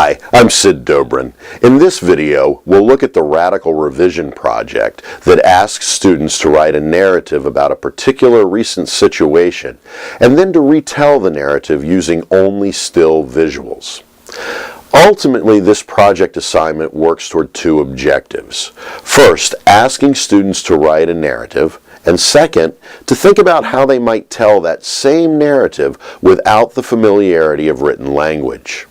Hi, I'm Sid Dobrin. In this video, we'll look at the Radical Revision project that asks students to write a narrative about a particular recent situation and then to retell the narrative using only still visuals. Ultimately, this project assignment works toward two objectives. First, asking students to write a narrative, and second, to think about how they might tell that same narrative without the familiarity of written language.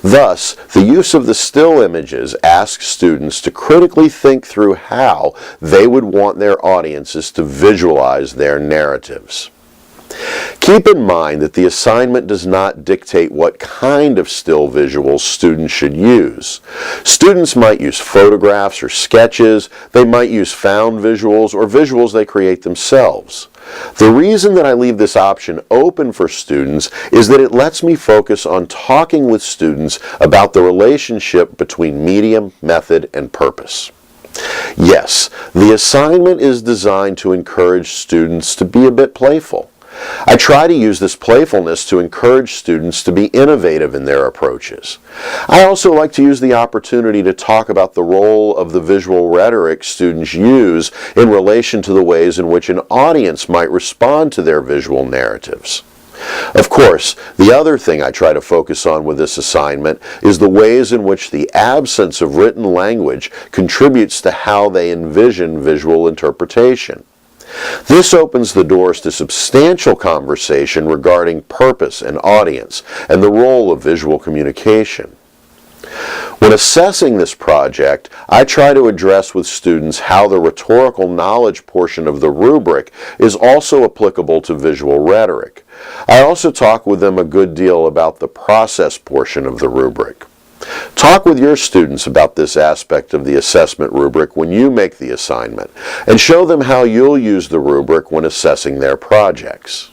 Thus, the use of the still images asks students to critically think through how they would want their audiences to visualize their narratives. Keep in mind that the assignment does not dictate what kind of still visuals students should use. Students might use photographs or sketches, they might use found visuals or visuals they create themselves. The reason that I leave this option open for students is that it lets me focus on talking with students about the relationship between medium, method, and purpose. Yes, the assignment is designed to encourage students to be a bit playful. I try to use this playfulness to encourage students to be innovative in their approaches. I also like to use the opportunity to talk about the role of the visual rhetoric students use in relation to the ways in which an audience might respond to their visual narratives. Of course, the other thing I try to focus on with this assignment is the ways in which the absence of written language contributes to how they envision visual interpretation. This opens the doors to substantial conversation regarding purpose and audience and the role of visual communication. When assessing this project, I try to address with students how the rhetorical knowledge portion of the rubric is also applicable to visual rhetoric. I also talk with them a good deal about the process portion of the rubric. Talk with your students about this aspect of the assessment rubric when you make the assignment, and show them how you'll use the rubric when assessing their projects.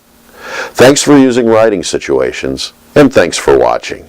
Thanks for using Writing Situations, and thanks for watching.